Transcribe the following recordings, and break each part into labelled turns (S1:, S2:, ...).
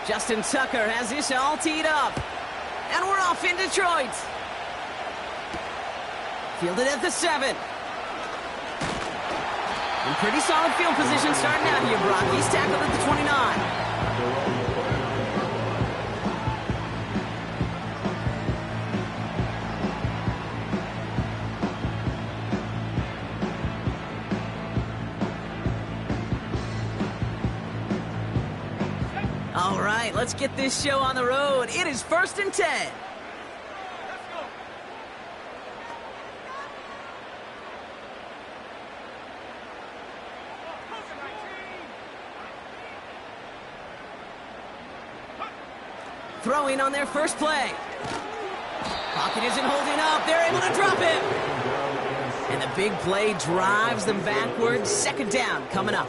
S1: Justin Tucker has this all teed up. And we're off in Detroit. Fielded at the 7. In pretty solid field position starting out here, Brock. He's tackled at the 29. All right, let's get this show on the road. It is 1st and 10. Throwing on their first play. Pocket isn't holding up. They're able to drop it. And the big play drives them backwards. 2nd down coming up.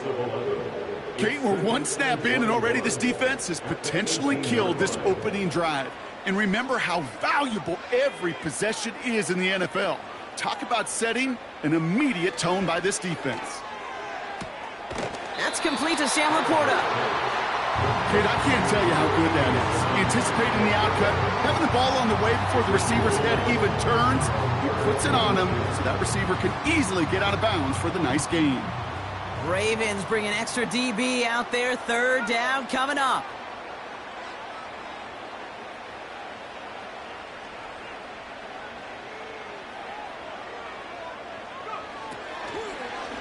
S2: Kate, we're one snap in, and already this defense has potentially killed this opening drive. And remember how valuable every possession is in the NFL. Talk about setting an immediate tone by this defense.
S1: That's complete to Sam Laporta.
S2: Kate, I can't tell you how good that is. Anticipating the outcut, having the ball on the way before the receiver's head even turns, he puts it on him so that receiver can easily get out of bounds for the nice gain.
S1: Ravens bring an extra DB out there. 3rd down coming up.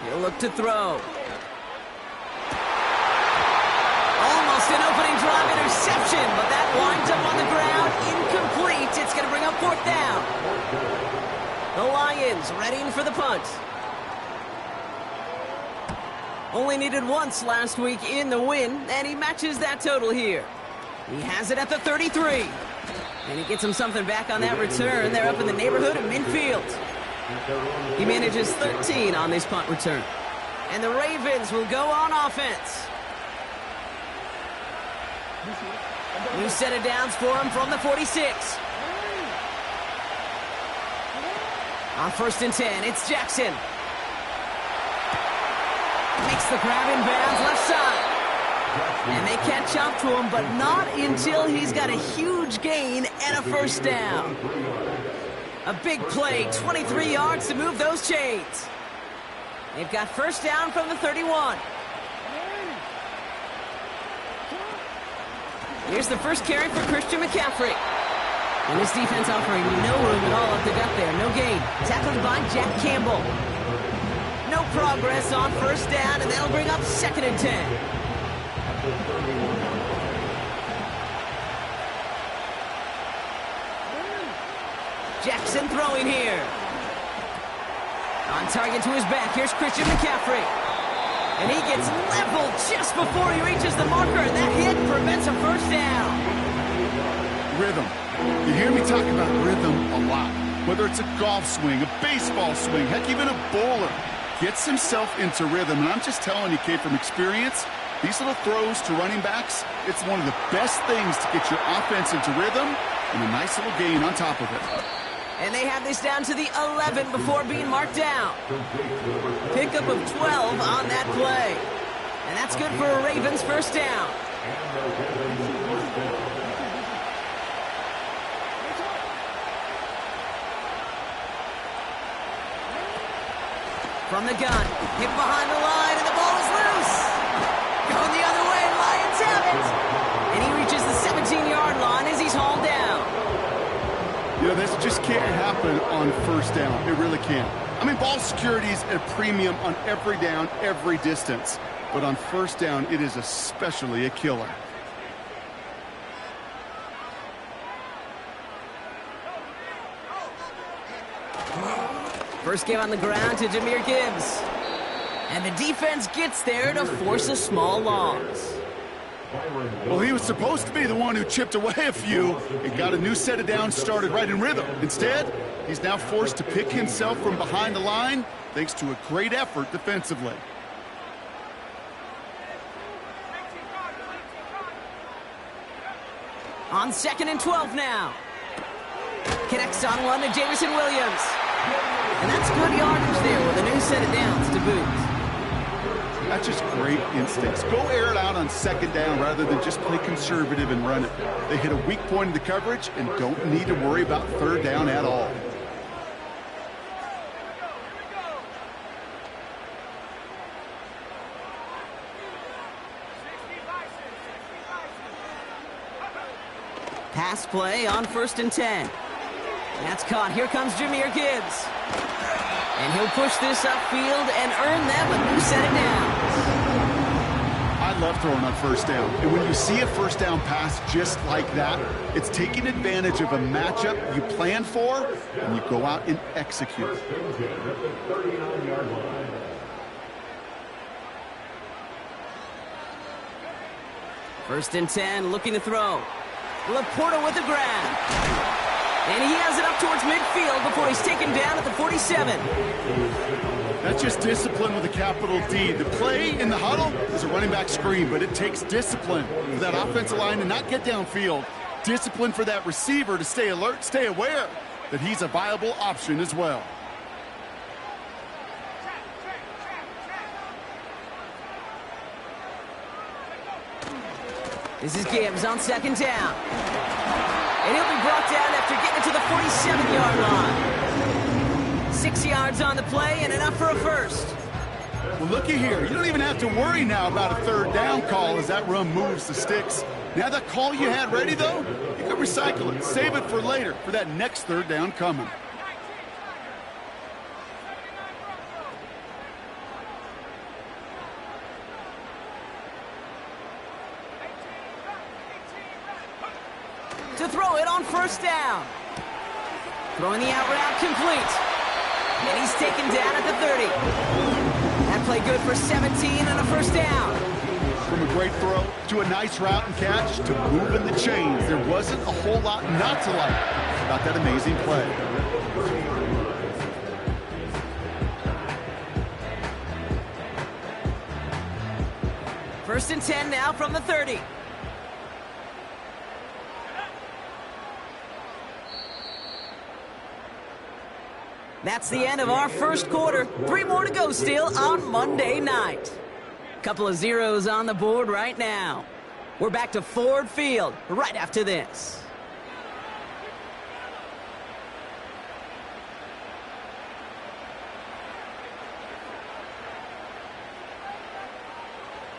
S1: He'll look to throw. Almost an opening drive interception, but that winds up on the ground. Incomplete. It's going to bring up 4th down. The Lions readying for the punt. Only needed once last week in the win, and he matches that total here. He has it at the 33. And he gets him something back on that return. They're up in the neighborhood of midfield. He manages 13 on this punt return. And the Ravens will go on offense. New set of downs for him from the 46. On 1st and 10, it's Jackson. Makes the grab in bounds left side. And they catch up to him, but not until he's got a huge gain and a 1st down. A big play, 23 yards to move those chains. They've got 1st down from the 31. Here's the first carry for Christian McCaffrey. And this defense offering no room at all up the gut there. No gain. Tackled by Jack Campbell. No progress on 1st down, and that'll bring up 2nd and 10. Jackson throwing here. On target to his back, here's Christian McCaffrey. And he gets leveled just before he reaches the marker, and that hit prevents a 1st down.
S2: Rhythm. You hear me talk about rhythm a lot. Whether it's a golf swing, a baseball swing, heck, even a bowler. Gets himself into rhythm, and I'm just telling you, Kate, from experience, these little throws to running backs, it's one of the best things to get your offense into rhythm and a nice little gain on top of it.
S1: And they have this down to the 11 before being marked down. Pickup of 12 on that play. And that's good for a Ravens 1st down. From the gun, hit behind the line, and the ball is loose. Going the other way, Lions have it. And he reaches the 17-yard line as he's hauled down.
S2: You know, this just can't happen on 1st down. It really can't. I mean, ball security is at a premium on every down, every distance. But on 1st down, it is especially a killer.
S1: First game on the ground to Jahmyr Gibbs. And the defense gets there to force a small loss.
S2: Well, he was supposed to be the one who chipped away a few and got a new set of downs started right in rhythm. Instead, he's now forced to pick himself from behind the line thanks to a great effort defensively.
S1: On 2nd and 12 now. Connects on one to Jameson Williams. And that's good yardage there with a new set of downs to boot.
S2: That's just great instincts. Go air it out on 2nd down rather than just play conservative and run it. They hit a weak point in the coverage and don't need to worry about 3rd down at all.
S1: Pass play on 1st and 10. That's caught. Here comes Jahmyr Gibbs. And he'll push this upfield and earn them a new set of downs.
S2: I love throwing on 1st down. And when you see a 1st down pass just like that, it's taking advantage of a matchup you plan for, and you go out and execute.
S1: First and 10, looking to throw. Laporta with the grab. And he has it up towards midfield before he's taken down at the 47.
S2: That's just discipline with a capital D. The play in the huddle is a running back screen, but it takes discipline for that offensive line to not get downfield. Discipline for that receiver to stay alert, stay aware that he's a viable option as well.
S1: This is Gibbs on 2nd down. And he'll be brought down after getting it to the 47-yard line. 6 yards on the play and enough for a first.
S2: Well, looky here. You don't even have to worry now about a 3rd down call as that run moves the sticks. Now that call you had ready, though, you can recycle it. Save it for later for that next 3rd down coming.
S1: To throw it on 1st down. Throwing the out route complete. And he's taken down at the 30. That play good for 17 and a 1st down.
S2: From a great throw to a nice route and catch to moving the chains, there wasn't a whole lot not to like about that amazing play.
S1: First and 10 now from the 30. That's the end of our first quarter. 3 more to go still on Monday night. Couple of zeros on the board right now. We're back to Ford Field right after this.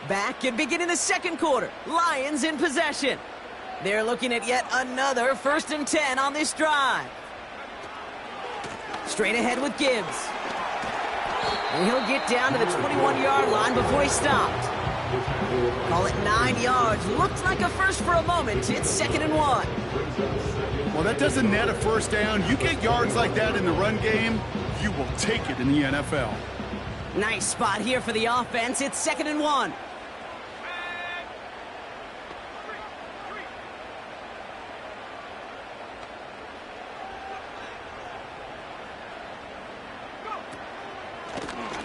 S1: Back and beginning the 2nd quarter. Lions in possession. They're looking at yet another 1st and 10 on this drive. Straight ahead with Gibbs. And he'll get down to the 21-yard line before he stopped. Call it 9 yards. Looked like a first for a moment. It's 2nd and 1.
S2: Well, that doesn't net a 1st down. You get yards like that in the run game, you will take it in the NFL.
S1: Nice spot here for the offense. It's 2nd and 1.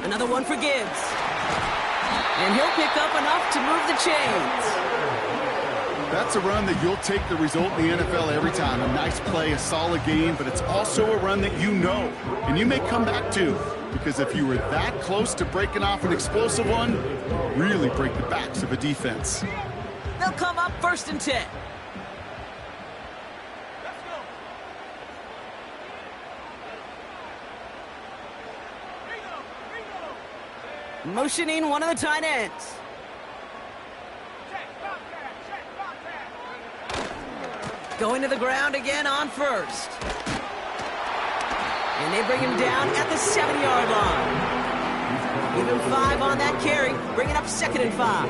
S1: Another one for Gibbs. And he'll pick up enough to move the chains.
S2: That's a run that you'll take the result in the NFL every time. A nice play, a solid game, but it's also a run that you know, and you may come back to. Because if you were that close to breaking off an explosive one, really break the backs of a defense.
S1: They'll come up 1st and 10. Motioning one of the tight ends. Going to the ground again on 1st. And they bring him down at the 7-yard line. Give him 5 on that carry, bringing up 2nd and 5.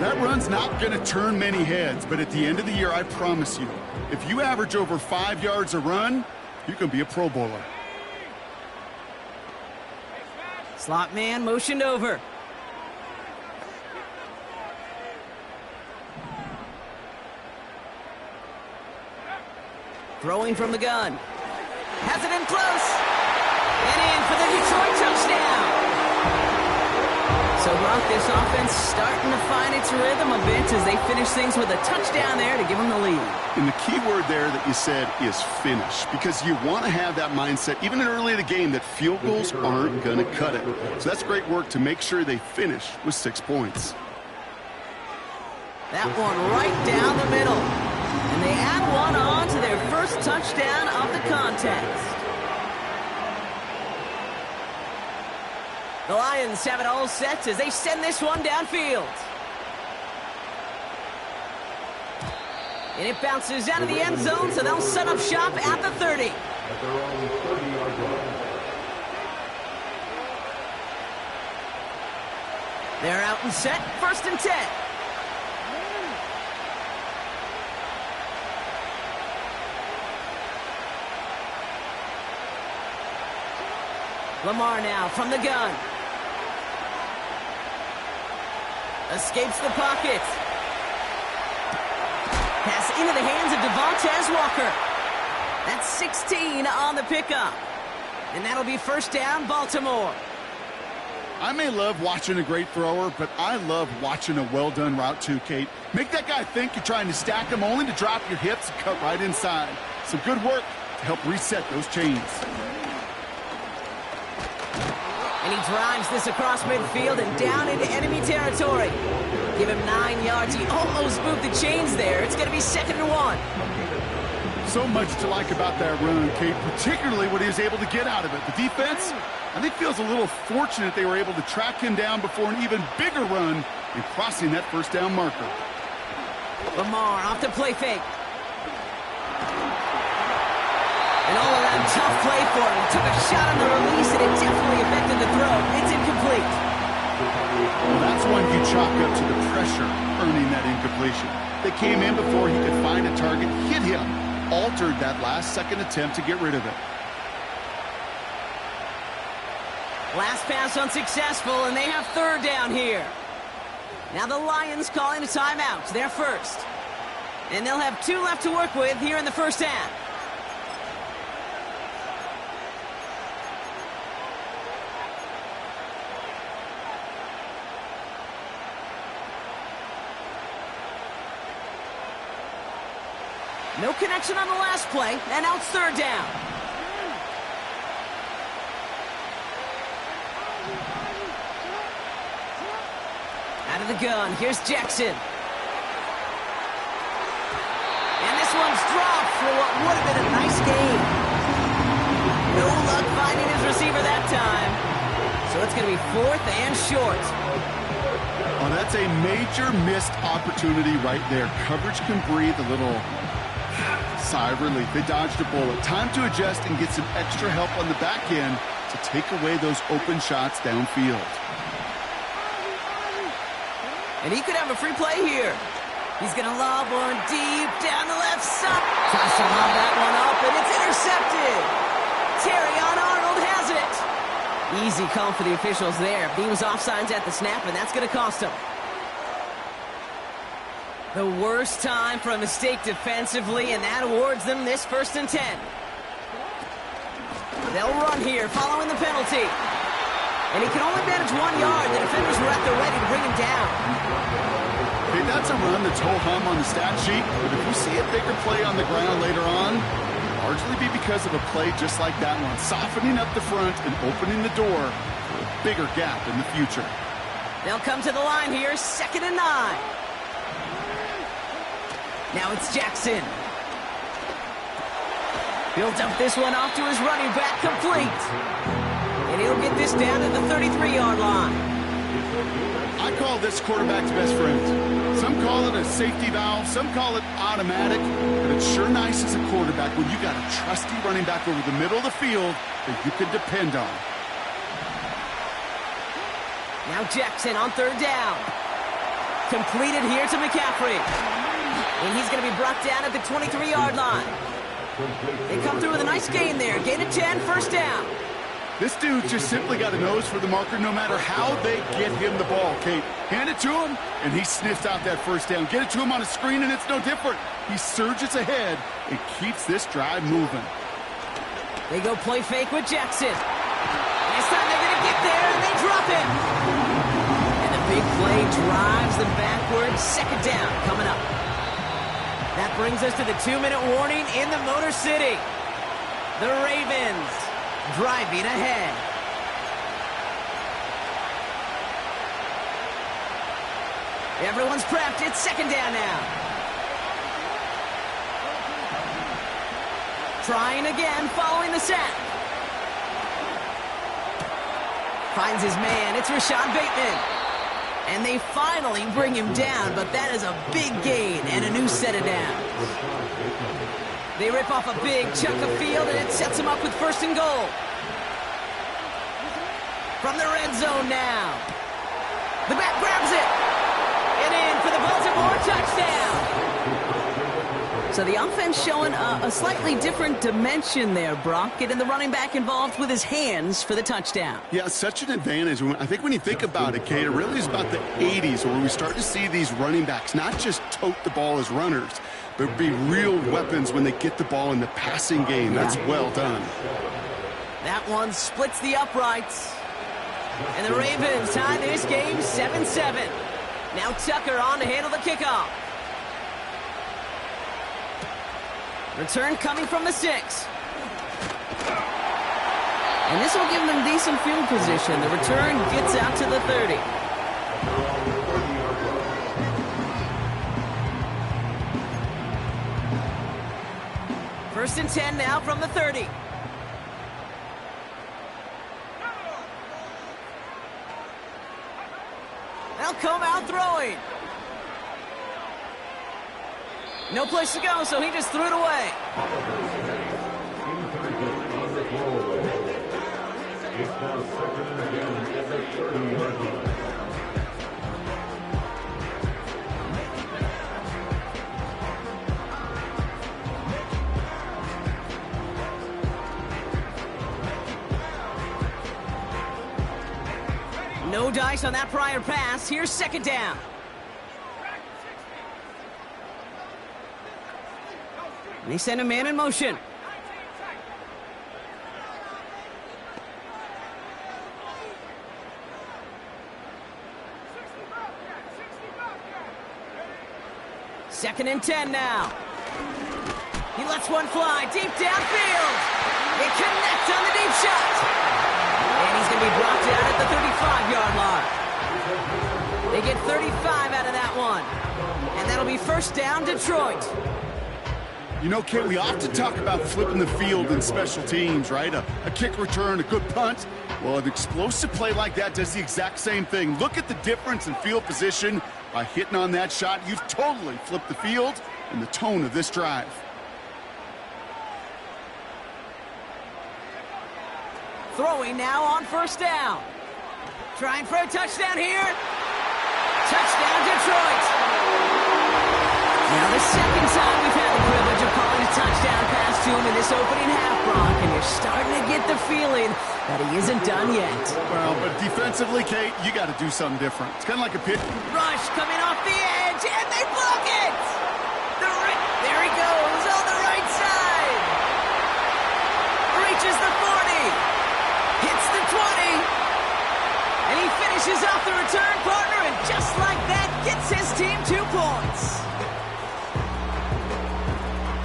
S2: That run's not going to turn many heads, but at the end of the year, I promise you, if you average over 5 yards a run, you can be a Pro Bowler.
S1: Slot man motioned over. Throwing from the gun. Has it in close. And in for the Detroit touchdown. So, Gronk, this offense starting to find its rhythm a bit as they finish things with a touchdown there to give them the lead.
S2: And the key word there that you said is finish, because you want to have that mindset, even early in the game, that field goals aren't going to cut it. So that's great work to make sure they finish with 6 points.
S1: That one right down the middle. And they add one on to their first touchdown of the contest. The Lions have it all set as they send this one downfield. And it bounces out of the end zone, so they'll set up shop at the 30. They're out and set, 1st and 10. Lamar now from the gun. Escapes the pocket. Pass into the hands of Devontae Walker. That's 16 on the pickup. And that'll be 1st down, Baltimore.
S2: I may love watching a great thrower, but I love watching a well-done route too, Kate. Make that guy think you're trying to stack him only to drop your hips and cut right inside. Some good work to help reset those chains.
S1: And he drives this across midfield and down into enemy territory. Give him 9 yards. He almost moved the chains there. It's going to be 2nd and 1.
S2: So much to like about that run, Kate, particularly what he was able to get out of it. The defense, I think, feels a little fortunate they were able to track him down before an even bigger run in crossing that 1st down marker.
S1: Lamar off the play fake. An all-around tough play for him. He took a shot on the release, and it definitely affected the throw. It's incomplete.
S2: Well, that's one you chalk up to the pressure earning that incompletion. They came in before he could find a target, hit him, altered that last-second attempt to get rid of it.
S1: Last pass unsuccessful, and they have 3rd down here. Now the Lions calling a timeout. They're first. And they'll have 2 left to work with here in the 1st half. No connection on the last play, and now it's 3rd down. Out of the gun, here's Jackson. And this one's dropped for what would have been a nice gain. No luck finding his receiver that time. So it's going to be 4th and short.
S2: Oh, that's a major missed opportunity right there. Coverage can breathe a little sigh of relief. They dodged a bullet. Time to adjust and get some extra help on the back end to take away those open shots downfield.
S1: And he could have a free play here. He's going to lob one deep down the left side. Tries to lob that one up, and it's intercepted. Terrion Arnold has it. Easy call for the officials there. He was offsides at the snap, and that's going to cost him. The worst time for a mistake defensively, and that awards them this 1st and 10. They'll run here following the penalty. And he can only manage 1 yard. The defenders were at the ready to bring him down.
S2: Hey, that's a run that's ho-hum on the stat sheet, but if we see a bigger play on the ground later on, it'll largely be because of a play just like that one, softening up the front and opening the door for a bigger gap in the future.
S1: They'll come to the line here, 2nd and 9. Now it's Jackson. He'll dump this one off to his running back, complete. And he'll get this down to the 33-yard line.
S2: I call this quarterback's best friend. Some call it a safety valve, some call it automatic, but it's sure nice as a quarterback when you got a trusty running back over the middle of the field that you can depend on.
S1: Now Jackson on 3rd down. Completed here to McCaffrey. And he's going to be brought down at the 23-yard line. They come through with a nice gain there. Gain of 10, 1st down.
S2: This dude just simply got a nose for the marker no matter how they get him the ball, Kate. Hand it to him, and he sniffs out that 1st down. Get it to him on a screen, and it's no different. He surges ahead and keeps this drive moving.
S1: They go play fake with Jackson. This time they're going to get there, and they drop it. big play drives them backwards. Second down coming up. That brings us to the 2-minute warning in the Motor City. The Ravens driving ahead. Everyone's prepped. It's second down now. Trying again, following the sack. Finds his man. It's Rashad Bateman. And they finally bring him down, but that is a big gain and a new set of downs. They rip off a big chunk of field, and it sets them up with first and goal. From the red zone now. The back grabs it. And in for the Baltimore touchdown. So the offense showing a slightly different dimension there, Brock. Getting the running back involved with his hands for the touchdown.
S2: Yeah, such an advantage. I think when you think about it, Kate, it really is about the 80s where we start to see these running backs not just tote the ball as runners, but be real weapons when they get the ball in the passing game. That's well done.
S1: That one splits the uprights. And the Ravens tie this game 7-7. Now Tucker on to handle the kickoff. Return coming from the 6. And this will give them decent field position. The return gets out to the 30. First and 10 now from the 30. They'll come out throwing. No place to go, so he just threw it away. No dice on that prior pass. Here's second down. They send a man in motion. Second and 10 now. He lets one fly deep downfield. They connect on the deep shot. And he's going to be brought down at the 35-yard line. They get 35 out of that one. And that'll be first down, Detroit.
S2: You know, Kate, we often talk about flipping the field in special teams, right? A kick return, a good punt. Well, an explosive play like that does the exact same thing. Look at the difference in field position. By hitting on that shot, you've totally flipped the field and the tone of this drive.
S1: Throwing now on first down. Trying for a touchdown here. Touchdown, Detroit. Now the second time we've had the privilege of calling a touchdown pass to him in this opening half, Brock, and you're starting to get the feeling that he isn't done yet.
S2: Well, but defensively, Kate, you got to do something different. It's kind of like a pit.
S1: Rush coming off the edge, and they block it! There he goes on the right side. Reaches the 40. Hits the 20. And he finishes off the return partner, and just like that, gets his team 2 points.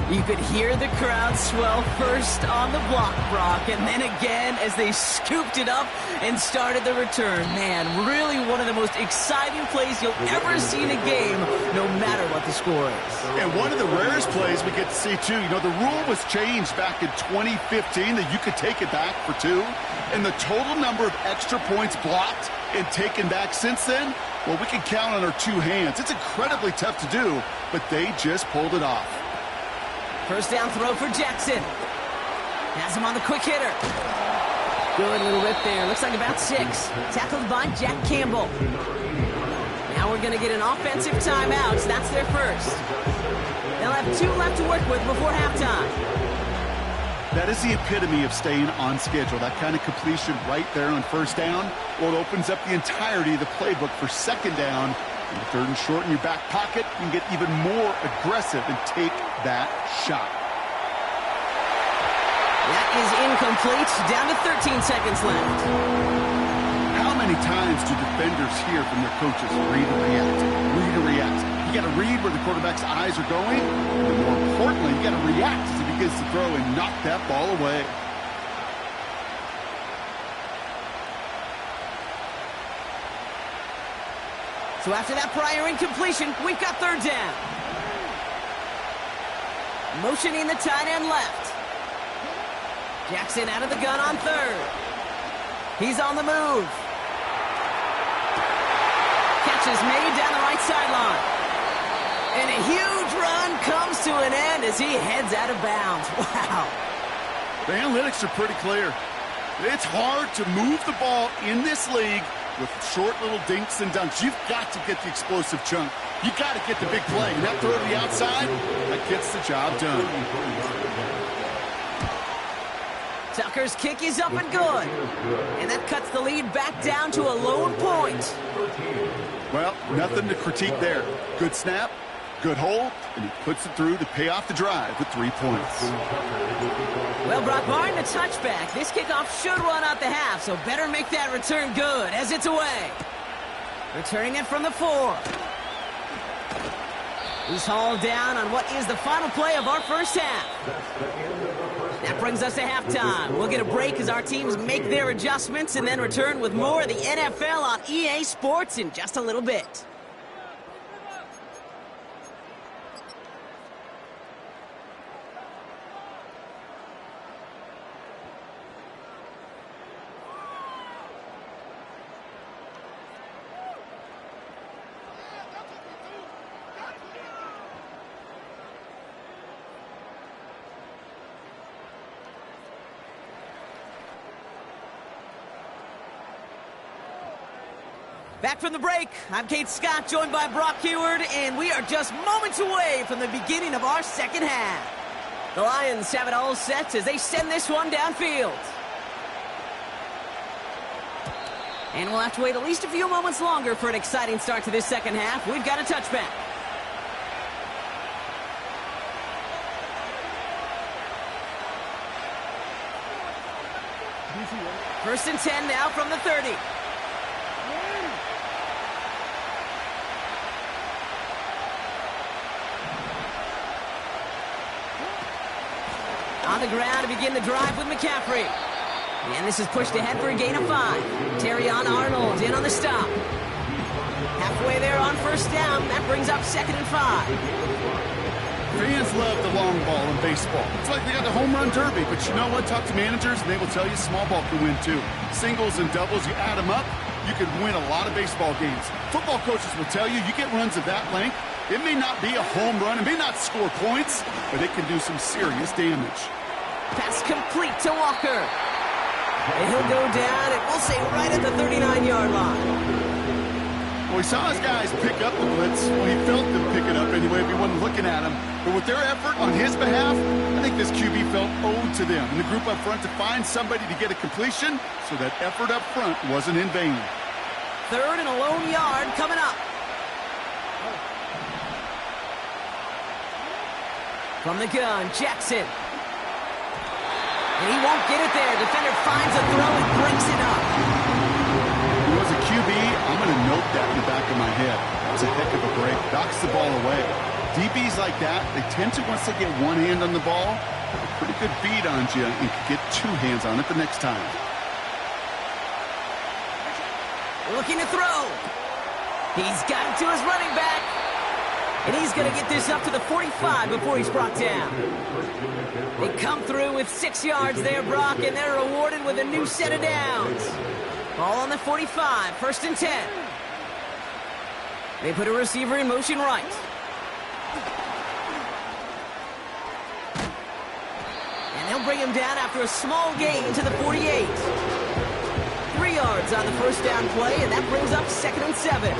S1: You could hear the crowd swell first on the block, Brock, and then again as they scooped it up and started the return. Man, really one of the most exciting plays you'll ever see in a game, no matter what the score is.
S2: And one of the rarest plays we get to see, too. You know, the rule was changed back in 2015 that you could take it back for 2. And the total number of extra points blocked and taken back since then, well, we can count on our 2 hands. It's incredibly tough to do, but they just pulled it off.
S1: First down throw for Jackson. Has him on the quick hitter. Good little rip there. Looks like about 6. Tackled by Jack Campbell. Now we're going to get an offensive timeout. So that's their first. They'll have 2 left to work with before halftime.
S2: That is the epitome of staying on schedule. That kind of completion right there on first down. Well, it opens up the entirety of the playbook for second down. And third and short in your back pocket, you can get even more aggressive and take that shot.
S1: That is incomplete. Down to 13 seconds left.
S2: How many many times do defenders hear from their coaches, read and react, read and react. You got to read where the quarterback's eyes are going, and more importantly, you got to react as he begins to throw and knock that ball away.
S1: So after that prior incompletion, we've got third down. Motioning the tight end left. Jackson out of the gun on third. He's on the move. Catch is made down the right sideline. And a huge run comes to an end as he heads out of bounds. Wow.
S2: The analytics are pretty clear. It's hard to move the ball in this league with short little dinks and dunks. You've got to get the explosive chunk. You got to get the big play. And that throw to the outside, that gets the job done.
S1: Tucker's kick is up and good. And that cuts the lead back down to a lone point.
S2: Well, nothing to critique there. Good snap, good hold, and he puts it through to pay off the drive with 3 points.
S1: Well, Brock, barring the touchback, this kickoff should run out the half, so better make that return good as it's away. Returning it from the 4. He's hauled down on what is the final play of our first half. That brings us to halftime. We'll get a break as our teams make their adjustments and then return with more of the NFL on EA Sports in just a little bit. Back from the break, I'm Kate Scott, joined by Brock Heward, and we are just moments away from the beginning of our second half. The Lions have it all set as they send this one downfield. And we'll have to wait at least a few moments longer for an exciting start to this second half. We've got a touchback. First and 10 now from the 30. On the ground to begin the drive with McCaffrey. And this is pushed ahead for a gain of 5. Terrion Arnold in on the stop. Halfway there on first down. That brings up 2nd and 5.
S2: Fans love the long ball in baseball. It's like they got the home run derby, but you know what? Talk to managers, and they will tell you small ball can win too. Singles and doubles, you add them up, you could win a lot of baseball games. Football coaches will tell you get runs of that length. It may not be a home run, it may not score points, but it can do some serious damage.
S1: Pass complete to Walker. And he'll go down, and we'll say right at the 39-yard line.
S2: Well, he saw his guys pick up the blitz. Well, he felt them pick it up anyway if he wasn't looking at him. But with their effort on his behalf, I think this QB felt owed to them and the group up front to find somebody to get a completion, so that effort up front wasn't in vain.
S1: 3rd and a lone yard coming up. From the gun, Jackson. And he won't get it there. Defender finds a throw and breaks it up.
S2: As a QB, I'm going to note that in the back of my head. That was a heck of a break. Knocks the ball away. DBs like that, they tend to, once they get one hand on the ball, have a pretty good beat on you and can get 2 hands on it the next time.
S1: Looking to throw. He's got it to his running back. And he's going to get this up to the 45 before he's brought down. They come through with 6 yards there, Brock, and they're rewarded with a new set of downs. Ball on the 45, 1st and 10. They put a receiver in motion right. And they'll bring him down after a small gain to the 48. 3 yards on the first down play, and that brings up 2nd and 7.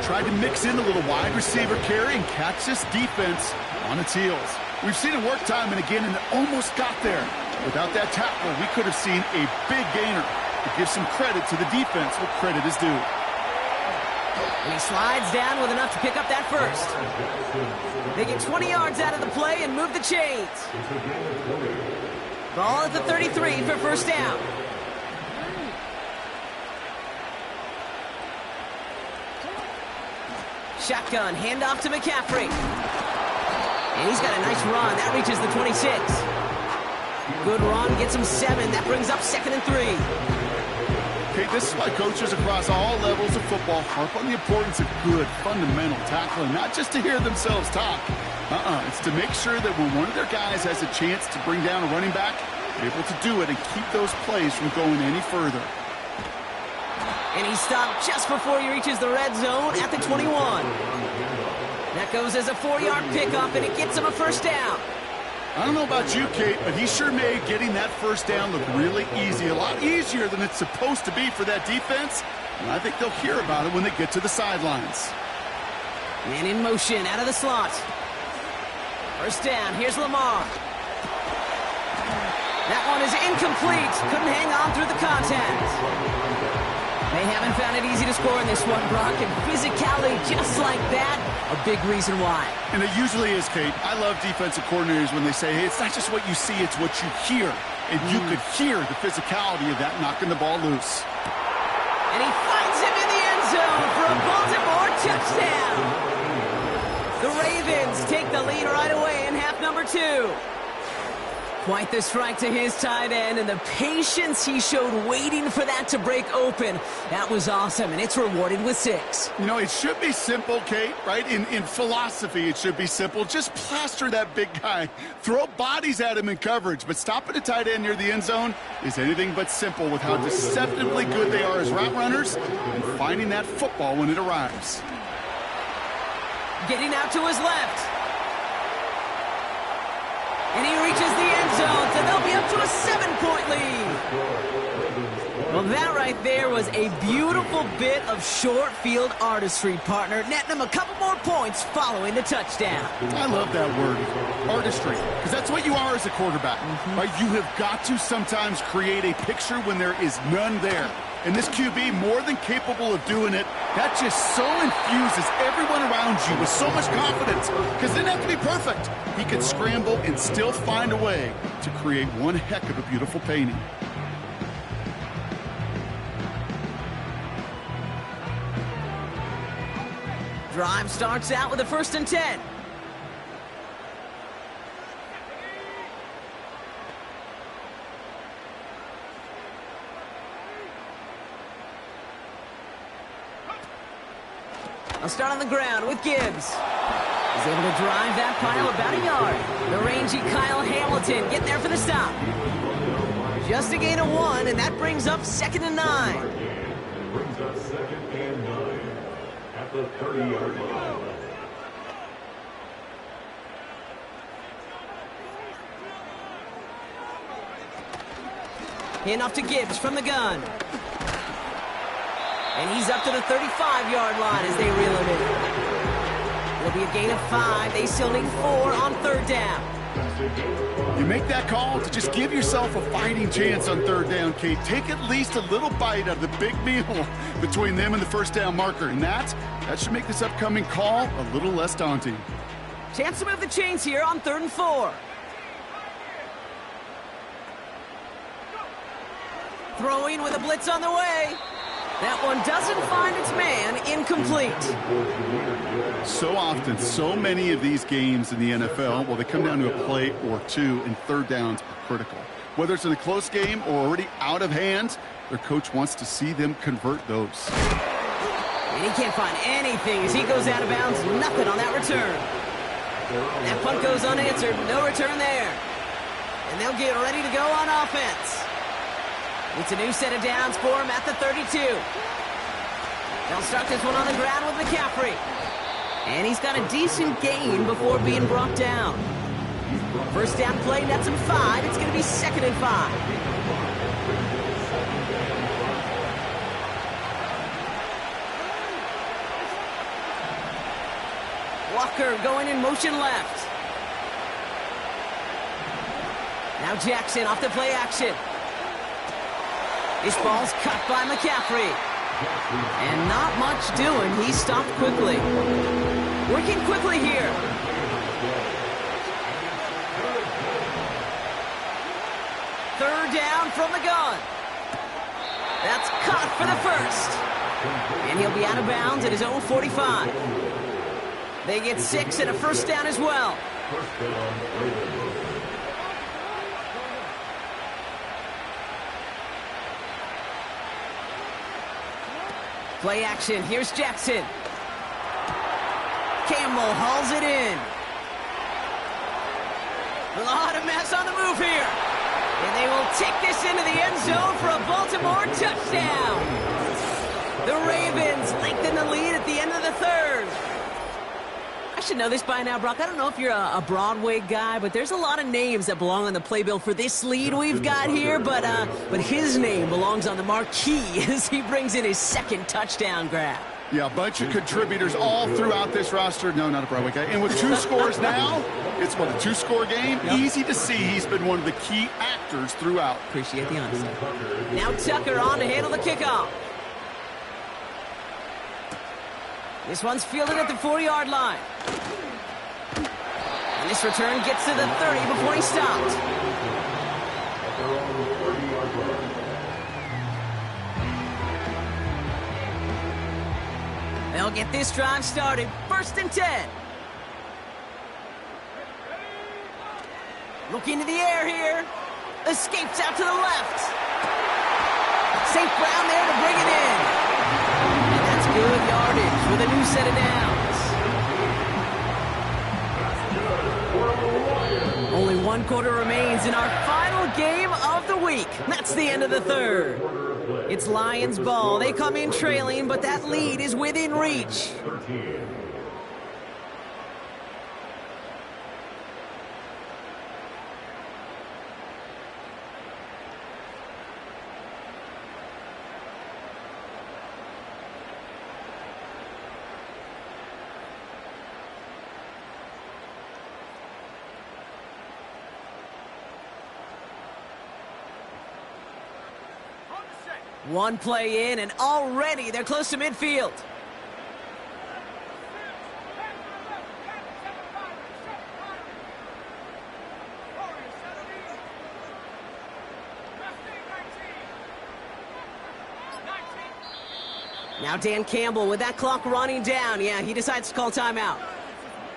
S2: Tried to mix in a little wide receiver carry and catch this defense on its heels. We've seen it work time and again, and it almost got there. Without that tackle, we could have seen a big gainer. To give some credit to the defense where credit is due.
S1: And he slides down with enough to pick up that first. They get 20 yards out of the play and move the chains. Ball at the 33 for first down. Shotgun, handoff to McCaffrey. And he's got a nice run. That reaches the 26. Good run, gets him 7. That brings up 2nd and 3.
S2: Okay, this is why coaches across all levels of football harp on the importance of good, fundamental tackling, not just to hear themselves talk. It's to make sure that when one of their guys has a chance to bring down a running back, they're able to do it and keep those plays from going any further.
S1: And he stopped just before he reaches the red zone at the 21. That goes as a 4-yard pickup, and it gets him a first down.
S2: I don't know about you, Kate, but he sure made getting that first down look really easy. A lot easier than it's supposed to be for that defense. And I think they'll hear about it when they get to the sidelines.
S1: Man in motion, out of the slot. First down, here's Lamar. That one is incomplete. Couldn't hang on through the contact. They haven't found it easy to score in this one, Brock, and physicality just like that, a big reason why.
S2: And it usually is, Kate. I love defensive coordinators when they say, hey, it's not just what you see, it's what you hear. And you could hear the physicality of that knocking the ball loose.
S1: And he finds him in the end zone for a Baltimore touchdown. The Ravens take the lead right away in half number 2. Quite the strike to his tight end, and the patience he showed waiting for that to break open. That was awesome, and it's rewarded with 6.
S2: You know, it should be simple, Kate, right? In philosophy, it should be simple. Just plaster that big guy. Throw bodies at him in coverage, but stopping a tight end near the end zone is anything but simple with how deceptively good they are as route runners and finding that football when it arrives.
S1: Getting out to his left. And he reaches the end zone, so they'll be up to a 7-point lead. Well, that right there was a beautiful bit of short field artistry, partner, netting them a couple more points following the touchdown.
S2: I love that word, artistry, because that's what you are as a quarterback, right? You have got to sometimes create a picture when there is none there. And this QB, more than capable of doing it, that just so infuses everyone around you with so much confidence, because it didn't have to be perfect. He could scramble and still find a way to create one heck of a beautiful painting.
S1: Drive starts out with a 1st and 10. I'll start on the ground with Gibbs. He's able to drive that pile about a yard. The rangy Kyle Hamilton getting there for the stop. Just a gain of 1, and that brings up 2nd and 9.
S3: Brings up 2nd and 9 at the 30-yard line.
S1: Hand off to Gibbs from the gun. And he's up to the 35-yard line as they reel him in. It'll be a gain of 5. They still need 4 on 3rd down.
S2: You make that call to just give yourself a fighting chance on 3rd down, Kate. Take at least a little bite of the big meal between them and the 1st down marker. And that should make this upcoming call a little less daunting.
S1: Chance to move the chains here on 3rd and 4. Throwing with a blitz on the way. That one doesn't find its man, incomplete.
S2: So often, so many of these games in the NFL, well, they come down to a play or two, and 3rd downs are critical. Whether it's in a close game or already out of hand, their coach wants to see them convert those.
S1: And he can't find anything as he goes out of bounds. Nothing on that return. That punt goes unanswered. No return there. And they'll get ready to go on offense. It's a new set of downs for him at the 32. They'll start this one on the ground with McCaffrey. And he's got a decent gain before being brought down. 1st down play, nets him 5. It's going to be 2nd and 5. Walker going in motion left. Now Jackson off the play action. This ball's cut by McCaffrey. And not much doing. He stopped quickly. Working quickly here. Third down from the gun. That's caught for the 1st. And he'll be out of bounds at his own 45. They get 6 and a first down as well.
S3: First down, Ravens.
S1: Play action. Here's Jackson. Campbell hauls it in. A lot of mess on the move here. And they will take this into the end zone for a Baltimore touchdown. The Ravens lengthen the lead at the end of the third. I should know this by now, Brock. I don't know if you're a Broadway guy, but there's a lot of names that belong on the playbill for this lead we've got here. But his name belongs on the marquee as he brings in his second touchdown grab.
S2: Yeah, a bunch of contributors all throughout this roster. No, not a Broadway guy. And with 2 scores now, it's what, a 2-score game? Yep. Easy to see he's been one of the key actors throughout.
S1: Appreciate the honesty. Now Tucker on to handle the kickoff. This one's fielded at the 40-yard line. And this return gets to the 30 before he stopped. They'll get this drive started. 1st and 10. Looking to the air here. Escapes out to the left. St. Brown there to bring it in. And that's good yardage with a new set of downs. Only 1 quarter remains in our final game of the week. That's the end of the third. It's Lions ball. They come in trailing, but that lead is within reach.
S3: 13.
S1: One play in, and already they're close to midfield. Now Dan Campbell with that clock running down. Yeah, he decides to call timeout.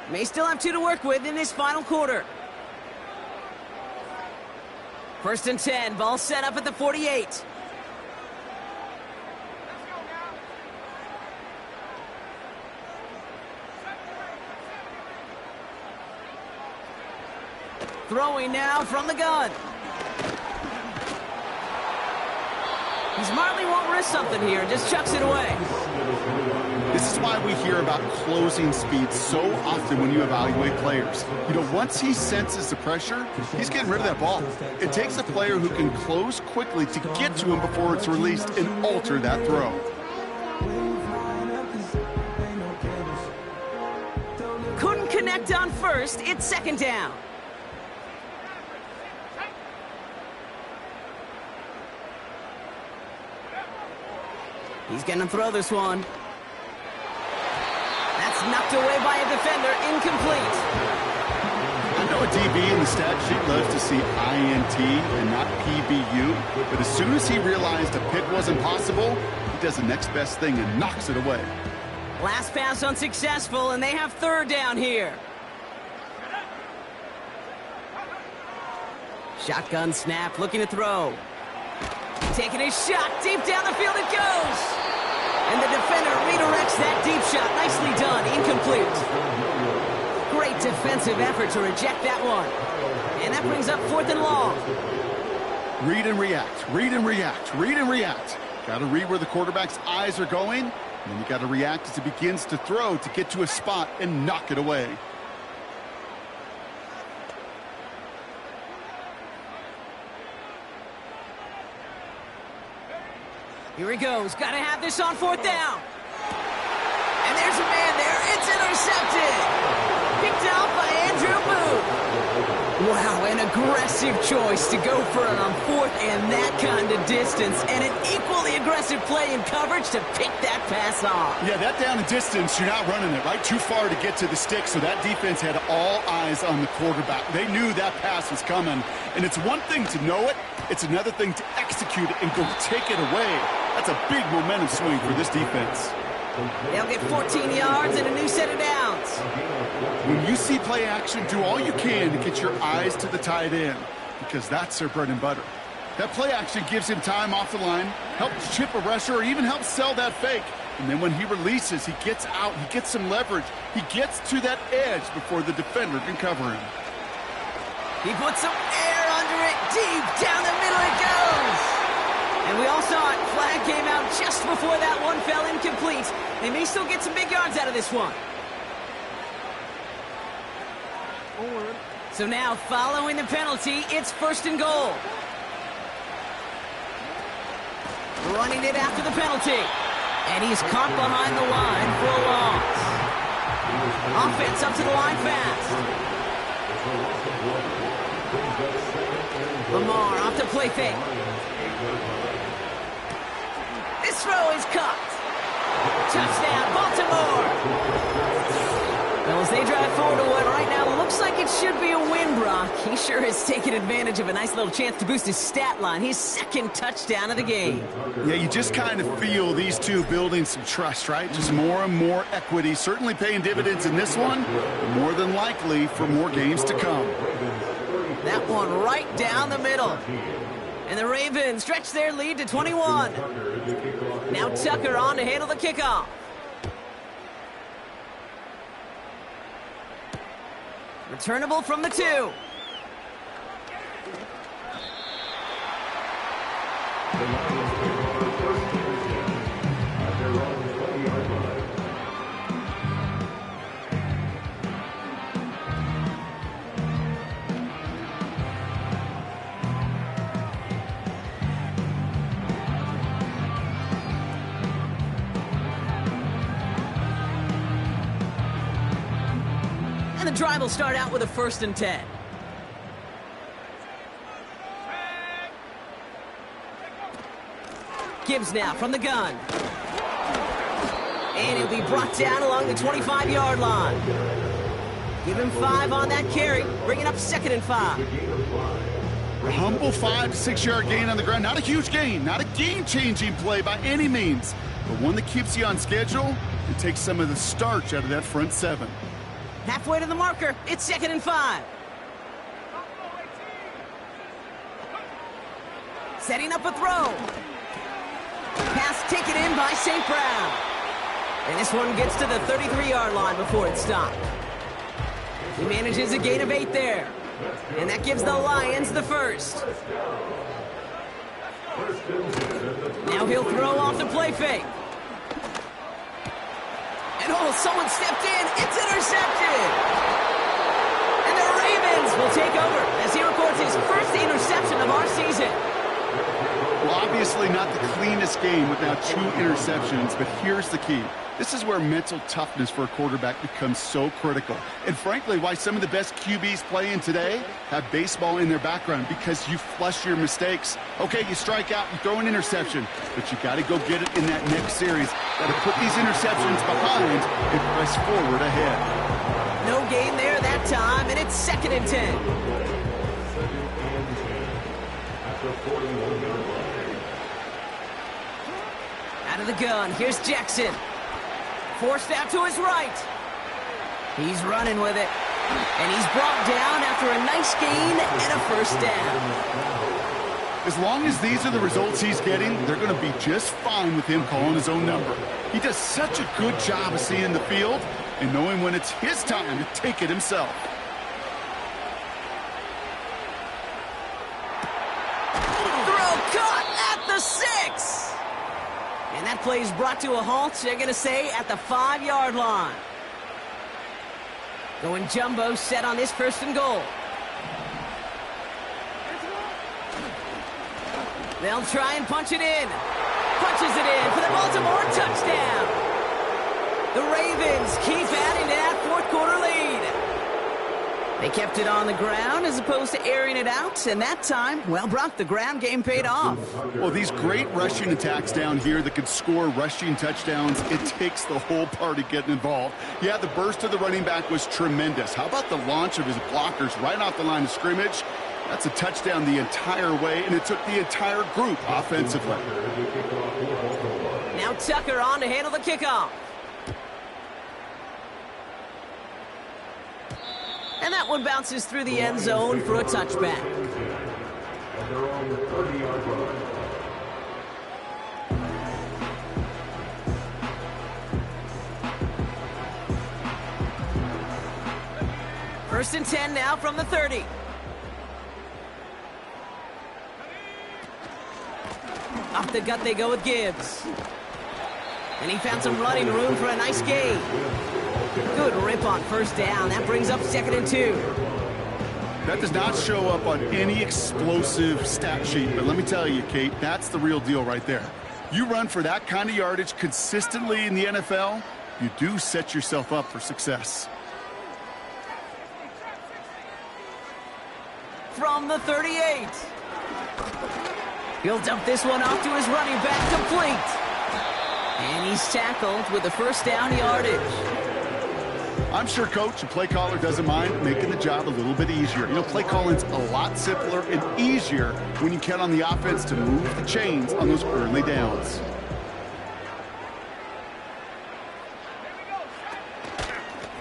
S1: May still have 2 to work with in this final quarter. 1st and 10, ball set up at the 48. Throwing now from the gun. He smartly won't risk something here, just chucks it away.
S2: This is why we hear about closing speed so often when you evaluate players. You know, once he senses the pressure, he's getting rid of that ball. It takes a player who can close quickly to get to him before it's released and alter that throw.
S1: Couldn't connect on first, it's 2nd down. He's going to throw this one. That's knocked away by a defender, incomplete.
S2: I know a DB in the stat sheet loves to see INT and not PBU, but as soon as he realized a pick wasn't possible, he does the next best thing and knocks it away.
S1: Last pass unsuccessful, and they have 3rd down here. Shotgun snap, looking to throw. Taking a shot, deep down the field it goes. And the defender redirects that deep shot. Nicely done, incomplete. Great defensive effort to reject that one. And that brings up 4th and long.
S2: Read and react, read and react, read and react. Got to read where the quarterback's eyes are going, and then you got to react as he begins to throw to get to a spot and knock it away.
S1: Here he goes. Got to have this on 4th down. And there's a man there. It's intercepted. Picked out by Andrew Booth. Wow, an aggressive choice to go for it on 4th and that kind of distance. And an equally aggressive play in coverage to pick that pass off.
S2: Yeah, that down and distance, you're not running it, right? Too far to get to the stick, so that defense had all eyes on the quarterback. They knew that pass was coming. And it's one thing to know it. It's another thing to execute it and go take it away. That's a big momentum swing for this defense.
S1: They'll get 14 yards and a new set of downs.
S2: When you see play action, do all you can to get your eyes to the tight end, because that's their bread and butter. That play action gives him time off the line, helps chip a rusher, or even helps sell that fake. And then when he releases, he gets out, he gets some leverage. He gets to that edge before the defender can cover him.
S1: He puts some air under it. Deep down the middle it goes. And we all saw it. Flag came out just before that one fell incomplete. They may still get some big yards out of this one. So now, following the penalty, it's 1st and goal. Running it after the penalty. And he's caught behind the line for a loss. Offense up to the line fast. Lamar off the play fake. This throw is caught. Touchdown, Baltimore. Well, as they drive forward to what right now looks like it should be a win, Brock. He sure has taken advantage of a nice little chance to boost his stat line. His 2nd touchdown of the game.
S2: Yeah, you just kind of feel these two building some trust, right? Just more and more equity, certainly paying dividends in this one, but more than likely for more games to come.
S1: That one right down the middle. And the Ravens stretch their lead to 21. Now Tucker on to handle the kickoff. Returnable from the 2. The drive will start out with a 1st and 10. Gibbs now from the gun. And he'll be brought down along the 25-yard line. Give him 5 on that carry, bringing up 2nd and 5.
S2: A humble 5 to 6 yard gain on the ground. Not a huge gain, not a game-changing play by any means, but one that keeps you on schedule and takes some of the starch out of that front 7.
S1: Halfway to the marker, it's 2nd and 5. Setting up a throw. Pass taken in by St. Brown. And this one gets to the 33-yard line before it's stopped. He manages a gain of 8 there. And that gives the Lions the 1st. Now he'll throw off the play fake. And oh, someone stepped in. It's intercepted. And the Ravens will take over as he records his 1st interception of our season.
S2: Well, obviously not the cleanest game with now 2 interceptions, but here's the key. This is where mental toughness for a quarterback becomes so critical. And frankly, why some of the best QBs playing today have baseball in their background, because you flush your mistakes. Okay, you strike out, you throw an interception, but you got to go get it in that next series. Got to put these interceptions behind and press forward ahead.
S1: No gain there that time, and it's 2nd and 10. Out of the gun, here's Jackson. Forced out to his right. He's running with it. And he's brought down after a nice gain and a 1st down.
S2: As long as these are the results he's getting, they're going to be just fine with him calling his own number. He does such a good job of seeing the field and knowing when it's his time to take it himself.
S1: Throw caught at the 6. And that play is brought to a halt, they're going to say, at the 5-yard line. Going jumbo set on this 1st and goal. They'll try and punch it in. Punches it in for the Baltimore touchdown. The Ravens keep adding to that 4th quarter lead. They kept it on the ground as opposed to airing it out, and that time, well, Brock, the ground game paid off.
S2: Well, these great rushing attacks down here that could score rushing touchdowns, it takes the whole party getting involved. Yeah, the burst of the running back was tremendous. How about the launch of his blockers right off the line of scrimmage? That's a touchdown the entire way, and it took the entire group offensively.
S1: Now Tucker on to handle the kickoff. And that one bounces through the end zone for a touchback.
S3: And they're on the 30-yard line.
S1: First and 10 now from the 30. Off the gut they go with Gibbs. And he found some running room for a nice gain. Good rip on first down. That brings up 2nd and 2.
S2: That does not show up on any explosive stat sheet, but let me tell you, Kate, that's the real deal right there. You run for that kind of yardage consistently in the NFL, you do set yourself up for success.
S1: From the 38. He'll dump this one off to his running back, complete. And he's tackled with the first down yardage.
S2: I'm sure coach and play caller doesn't mind making the job a little bit easier. You know, play calling's a lot simpler and easier when you count on the offense to move the chains on those early downs.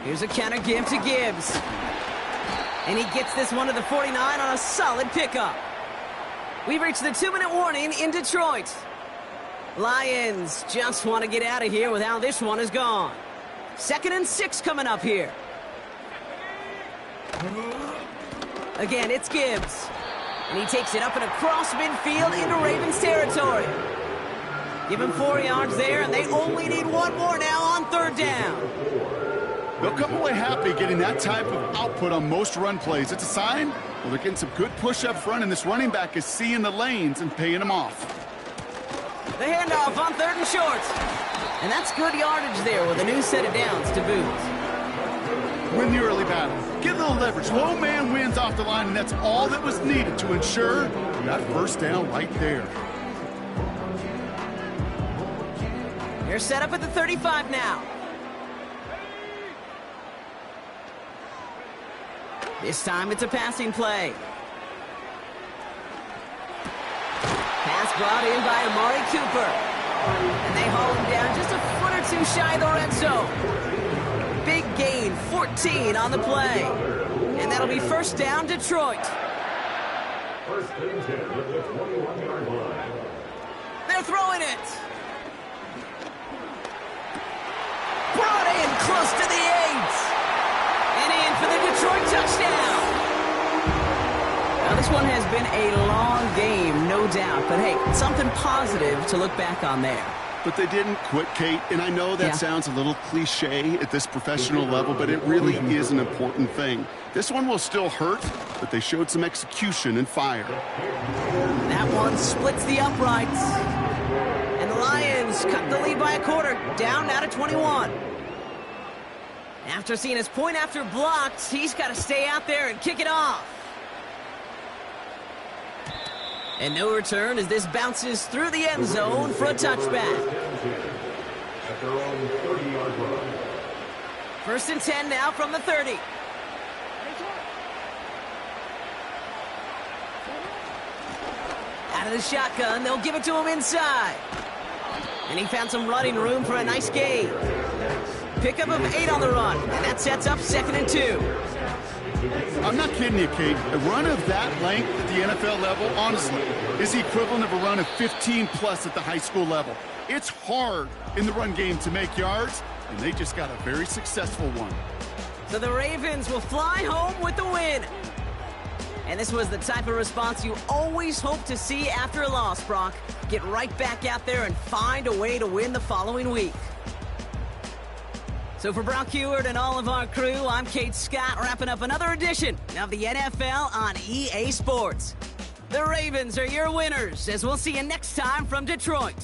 S1: Here's a counter give to Gibbs. And he gets this one to the 49 on a solid pickup. We've reached the 2-minute warning in Detroit. Lions just want to get out of here with how this one is gone. 2nd and 6 coming up here. Again, it's Gibbs. And he takes it up and across midfield into Ravens territory. Give him 4 yards there, and they only need one more now on 3rd down.
S2: They'll come away happy getting that type of output on most run plays. It's a sign, well, they're getting some good push up front, and this running back is seeing the lanes and paying them off.
S1: The handoff on 3rd and short. And that's good yardage there with a new set of downs to boot.
S2: Win the early battle. Get a little leverage. Low man wins off the line, and that's all that was needed to ensure that first down right there.
S1: They're set up at the 35 now. This time it's a passing play. Pass brought in by Amari Cooper. And they haul him down just a foot or two shy of the red zone. Big gain, 14 on the play. And that'll be first down, Detroit.
S3: First and 10 at the 21-yard line.
S1: They're throwing it. Brought in close to the 8. And in for the Detroit touchdown. Now, this one has been a long game, no doubt. But, hey, something positive to look back on there.
S2: But they didn't quit, Kate, and I know that sounds a little cliche at this professional level, but it really is an important thing. This one will still hurt, but they showed some execution and fire.
S1: That one splits the uprights. And the Lions cut the lead by a quarter, down now to 21. After seeing his point after blocked, he's got to stay out there and kick it off. And no return as this bounces through the end zone for a touchback.
S3: At their own 30-yard line.
S1: First and 10 now from the 30. Out of the shotgun, they'll give it to him inside. And he found some running room for a nice gain. Pickup of 8 on the run, and that sets up 2nd and 2.
S2: I'm not kidding you, Kate. A run of that length at the NFL level, honestly, is the equivalent of a run of 15-plus at the high school level. It's hard in the run game to make yards, and they just got a very successful one.
S1: So the Ravens will fly home with the win. And this was the type of response you always hope to see after a loss, Brock. Get right back out there and find a way to win the following week. So for Brock Heward and all of our crew, I'm Kate Scott, wrapping up another edition of the NFL on EA Sports. The Ravens are your winners, as we'll see you next time from Detroit.